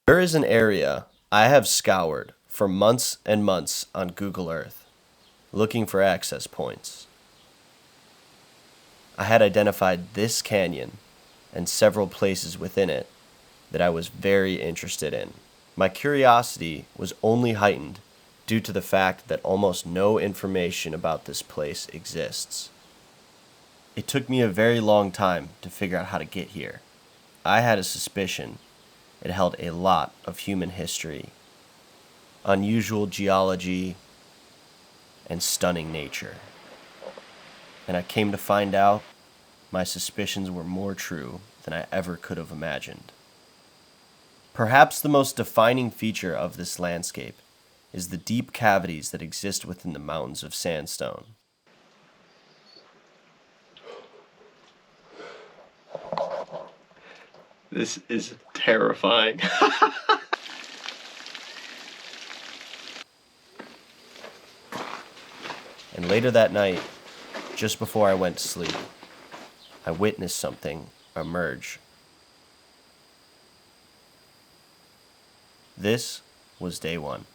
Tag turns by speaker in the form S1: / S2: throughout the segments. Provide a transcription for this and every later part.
S1: There is an area I have scoured for months and months on Google Earth, looking for access points. I had identified this canyon and several places within it that I was very interested in. My curiosity was only heightened due to the fact that almost no information about this place exists. It took me a very long time to figure out how to get here. I had a suspicion it held a lot of human history, unusual geology, and stunning nature. And I came to find out my suspicions were more true than I ever could have imagined. Perhaps the most defining feature of this landscape is the deep cavities that exist within the mountains of sandstone.
S2: This is terrifying.
S1: And later that night, just before I went to sleep, I witnessed something emerge. This was day one.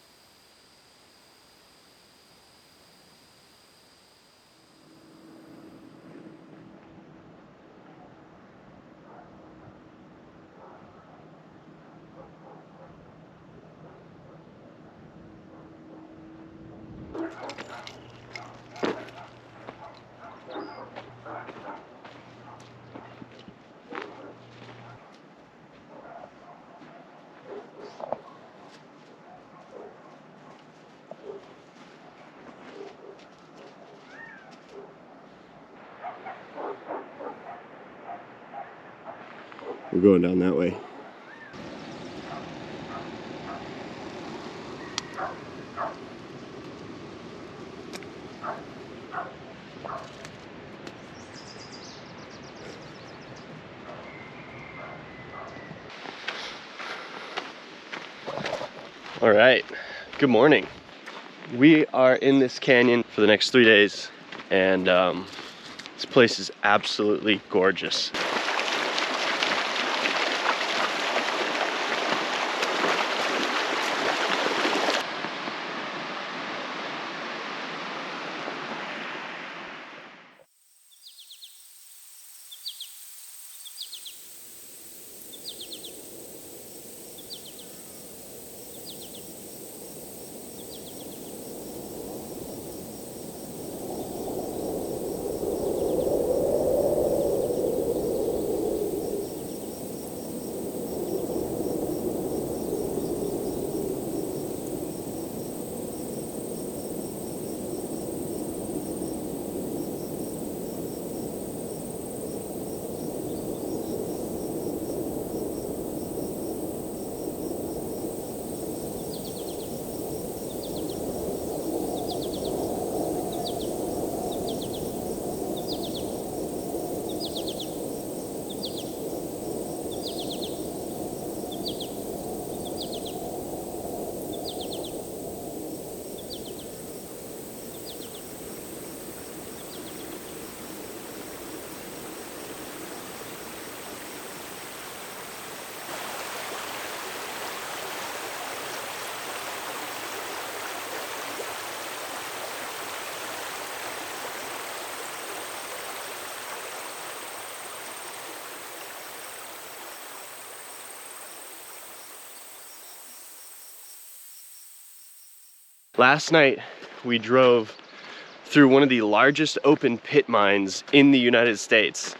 S2: We're going down that way. All right, good morning. We are in this canyon for the next 3 days, and this place is absolutely gorgeous. Last night, we drove through one of the largest open pit mines in the United States.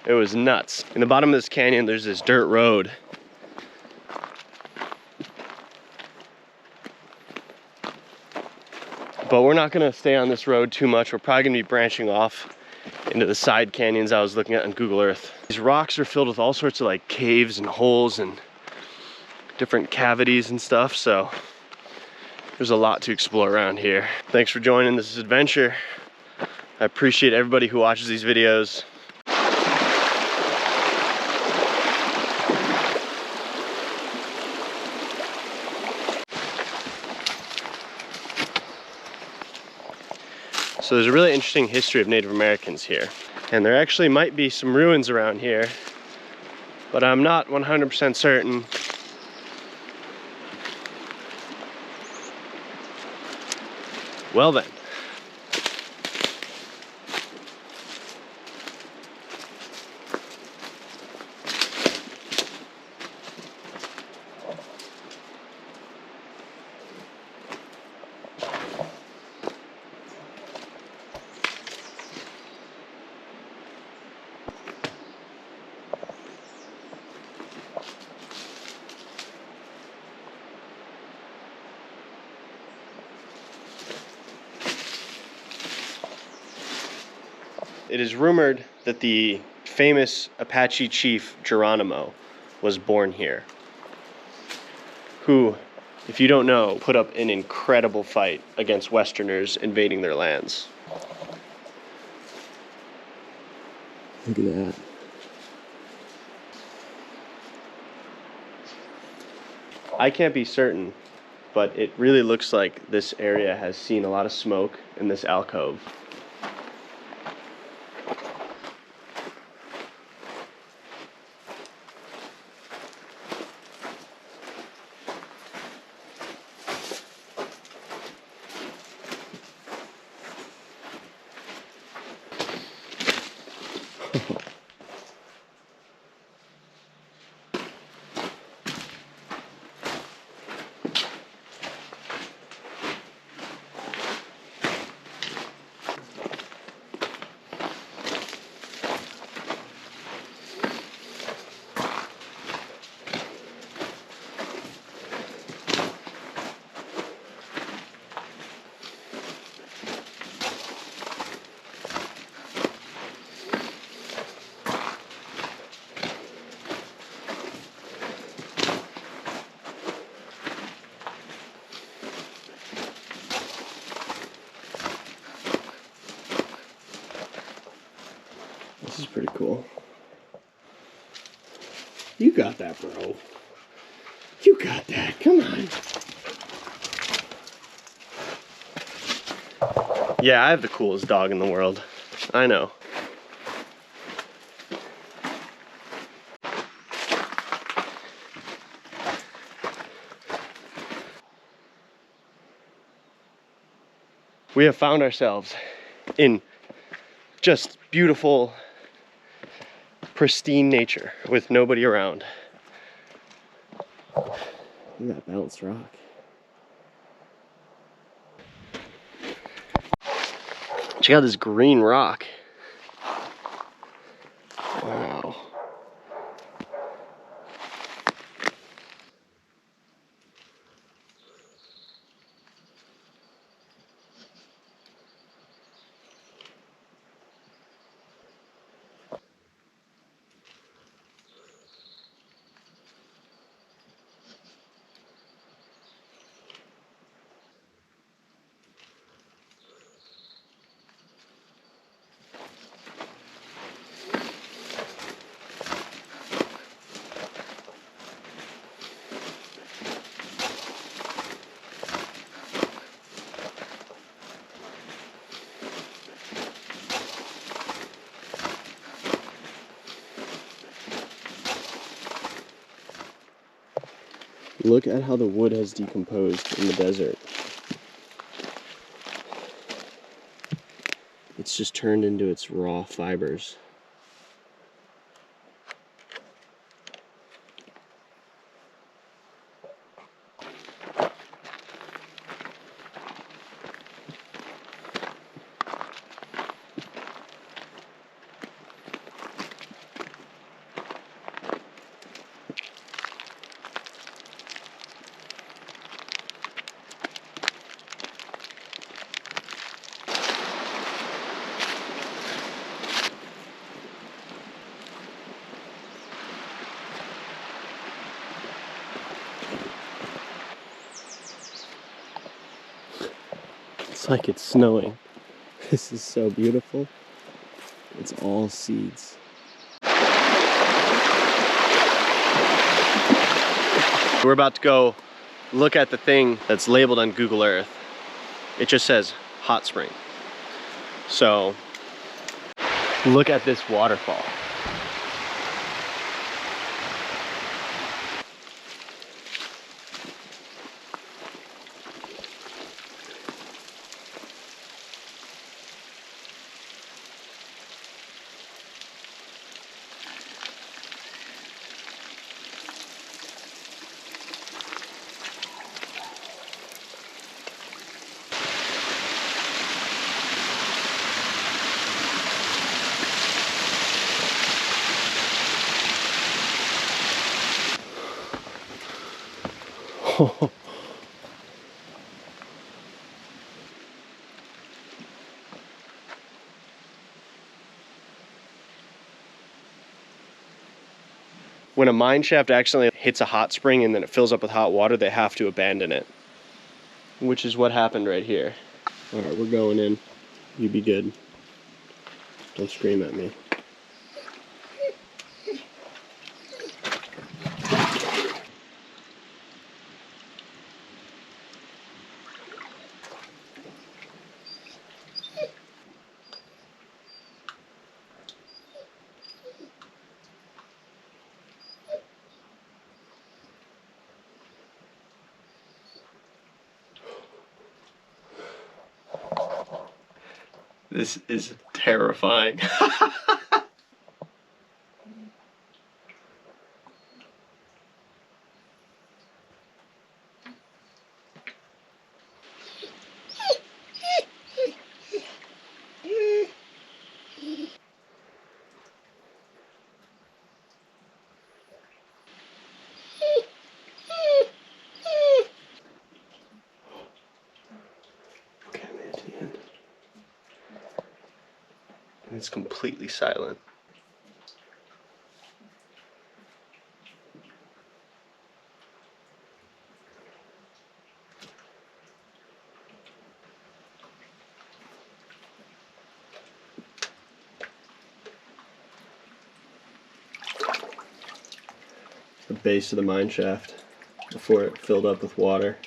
S2: It was nuts. In the bottom of this canyon, there's this dirt road. But we're not gonna stay on this road too much. We're probably gonna be branching off into the side canyons I was looking at on Google Earth. These rocks are filled with all sorts of like caves and holes and different cavities and stuff, so there's a lot to explore around here. Thanks for joining this adventure. I appreciate everybody who watches these videos. So there's a really interesting history of Native Americans here. And there actually might be some ruins around here, but I'm not 100% certain. Well then. It is rumored that the famous Apache chief Geronimo was born here, who, if you don't know, put up an incredible fight against Westerners invading their lands. Look at that. I can't be certain, but it really looks like this area has seen a lot of smoke in this alcove. This is pretty cool. You got that, bro. You got that. Come on. Yeah, I have the coolest dog in the world. I know. We have found ourselves in just beautiful, pristine nature with nobody around. Look at that balanced rock. Check out this green rock. Wow. Look at how the wood has decomposed in the desert. It's just turned into its raw fibers. It's like it's snowing. This is so beautiful. It's all seeds. We're about to go look at the thing that's labeled on Google Earth. It just says hot spring. So look at this waterfall. When a mine shaft accidentally hits a hot spring and then it fills up with hot water, they have to abandon it, which is what happened right here. All right, we're going in. You be good. Don't scream at me. This is terrifying. Okay, I made it to the end. And it's completely silent. The base of the mine shaft before it filled up with water.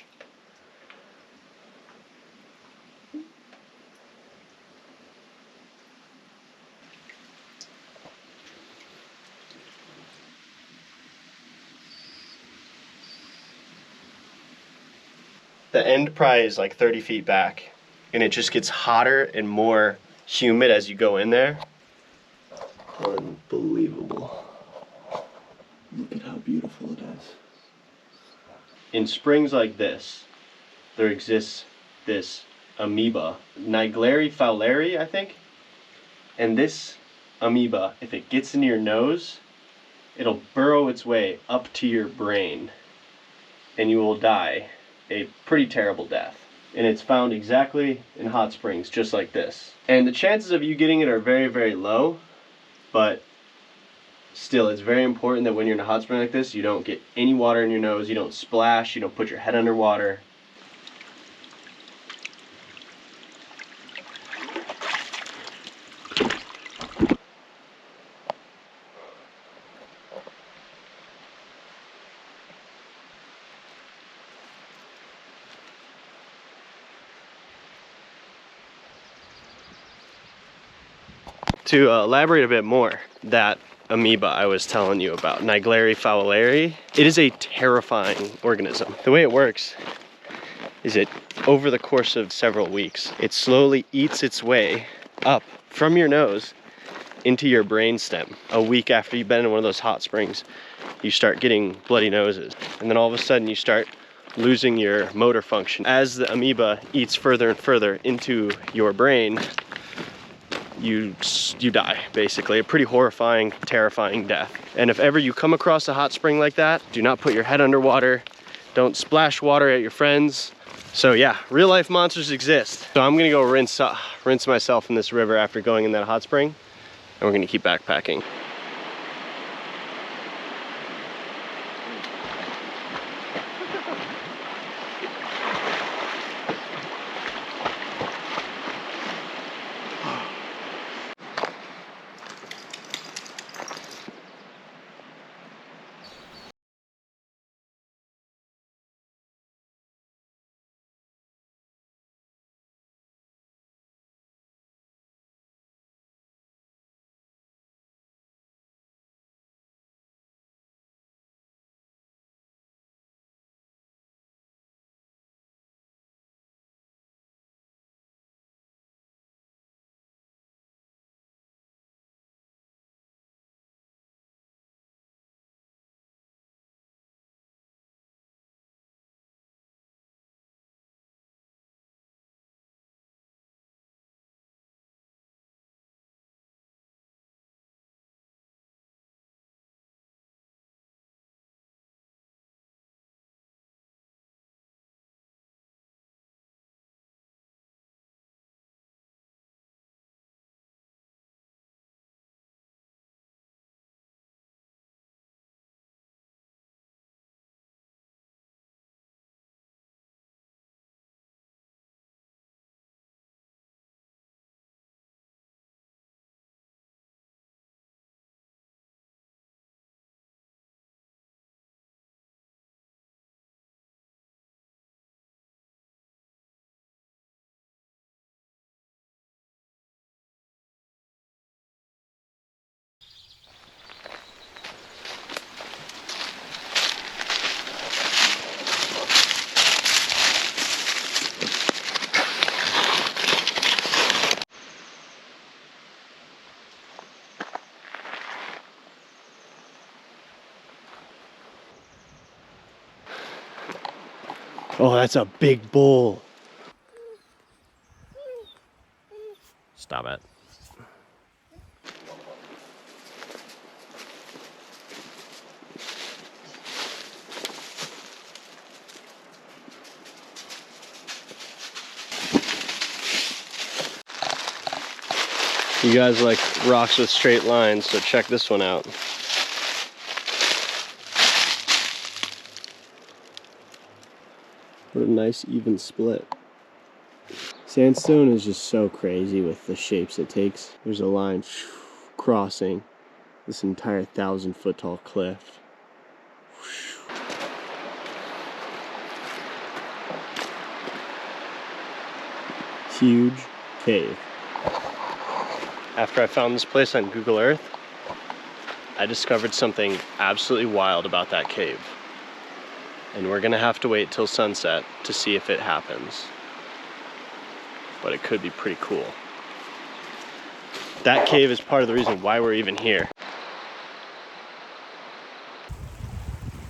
S2: The end probably is like 30 feet back, and it just gets hotter and more humid as you go in there. Unbelievable. Look at how beautiful it is. In springs like this, there exists this amoeba, Naegleri fowleri, I think. And this amoeba, if it gets into your nose, it'll burrow its way up to your brain, and you will die a pretty terrible death. And it's found exactly in hot springs, just like this. And the chances of you getting it are very, very low, but still, it's very important that when you're in a hot spring like this, you don't get any water in your nose, you don't splash, you don't put your head underwater. To elaborate a bit more, that amoeba I was telling you about, Naegleri fowleri, it is a terrifying organism. The way it works is over the course of several weeks, it slowly eats its way up from your nose into your brain stem. A week after you've been in one of those hot springs, you start getting bloody noses. And then all of a sudden you start losing your motor function. As the amoeba eats further and further into your brain, you die, basically. A pretty horrifying, terrifying death. And if ever you come across a hot spring like that, do not put your head underwater. Don't splash water at your friends. So yeah, real life monsters exist. So I'm gonna go rinse myself in this river after going in that hot spring, and we're gonna keep backpacking. Oh, that's a big bull. Stop it. You guys like rocks with straight lines, so check this one out. What a nice even split. Sandstone is just so crazy with the shapes it takes. There's a line crossing this entire 1,000-foot tall cliff. Huge cave. After I found this place on Google Earth, I discovered something absolutely wild about that cave. And we're gonna have to wait till sunset to see if it happens. But it could be pretty cool. That cave is part of the reason why we're even here.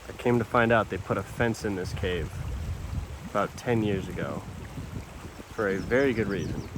S2: I came to find out they put a fence in this cave about 10 years ago for a very good reason.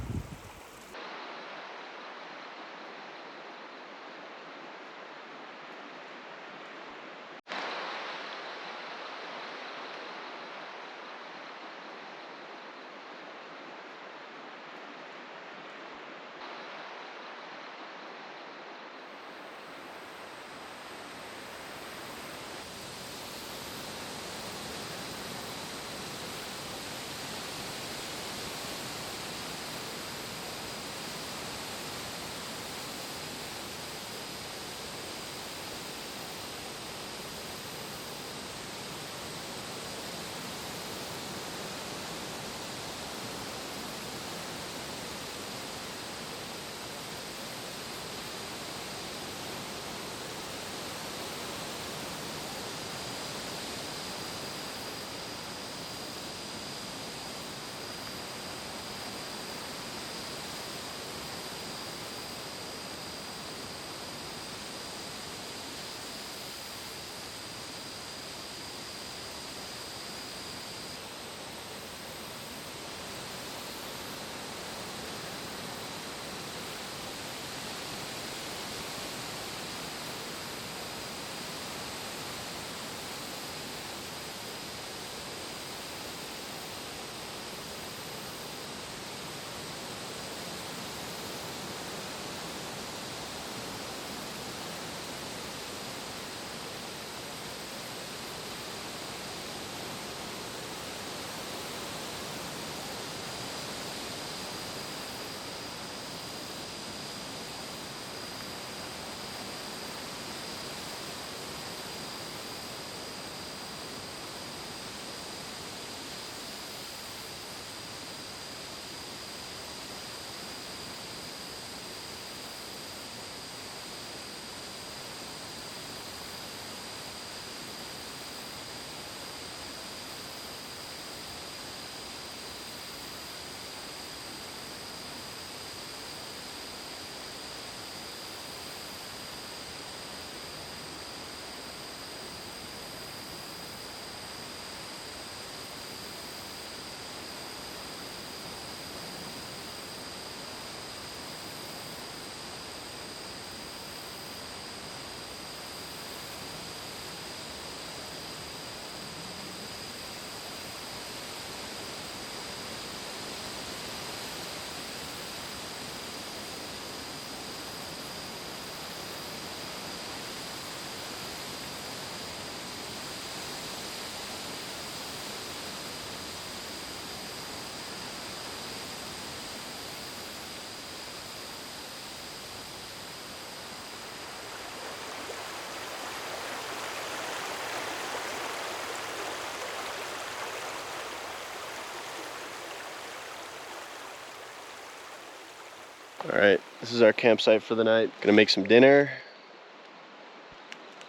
S2: All right, this is our campsite for the night. Gonna make some dinner,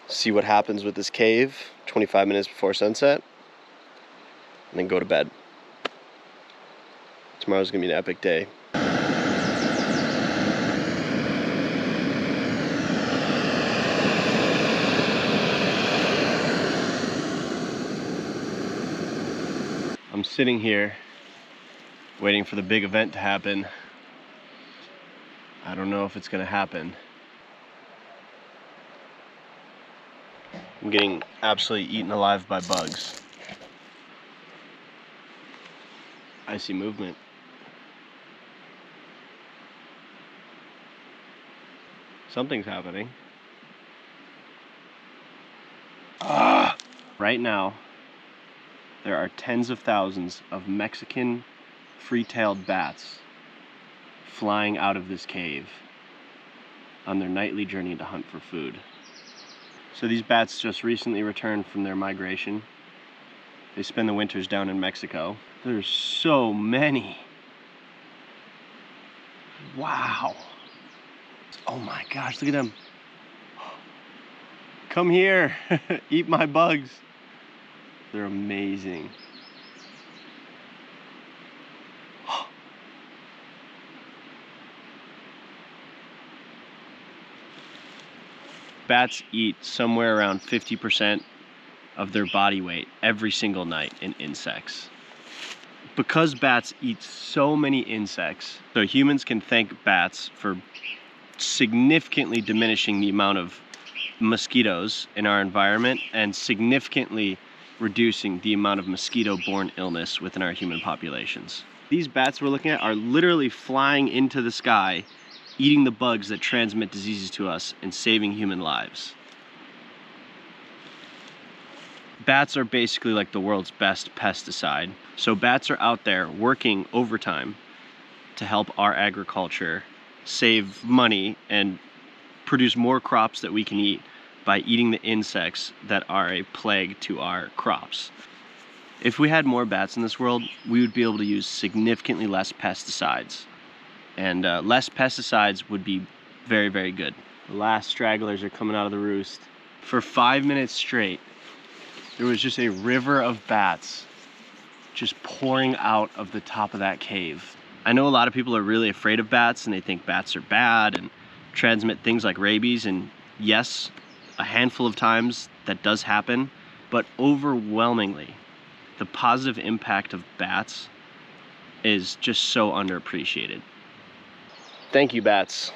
S2: see what happens with this cave 25 minutes before sunset, and then go to bed. Tomorrow's gonna be an epic day. I'm sitting here waiting for the big event to happen. I don't know if it's gonna happen. I'm getting absolutely eaten alive by bugs. I see movement. Something's happening. Right now, there are tens of thousands of Mexican free-tailed bats flying out of this cave on their nightly journey to hunt for food. So these bats just recently returned from their migration. They spend the winters down in Mexico. There's so many. Wow. Oh my gosh, look at them. Come here, eat my bugs. They're amazing. Bats eat somewhere around 50% of their body weight every single night in insects. Because bats eat so many insects, so humans can thank bats for significantly diminishing the amount of mosquitoes in our environment and significantly reducing the amount of mosquito-borne illness within our human populations. These bats we're looking at are literally flying into the sky, eating the bugs that transmit diseases to us and saving human lives. Bats are basically like the world's best pesticide. So bats are out there working overtime to help our agriculture save money and produce more crops that we can eat by eating the insects that are a plague to our crops. If we had more bats in this world, we would be able to use significantly less pesticides. And less pesticides would be very, very good. The last stragglers are coming out of the roost. For 5 minutes straight, there was just a river of bats just pouring out of the top of that cave. I know a lot of people are really afraid of bats and they think bats are bad and transmit things like rabies, and yes, a handful of times that does happen, but overwhelmingly, the positive impact of bats is just so underappreciated. Thank you, bats.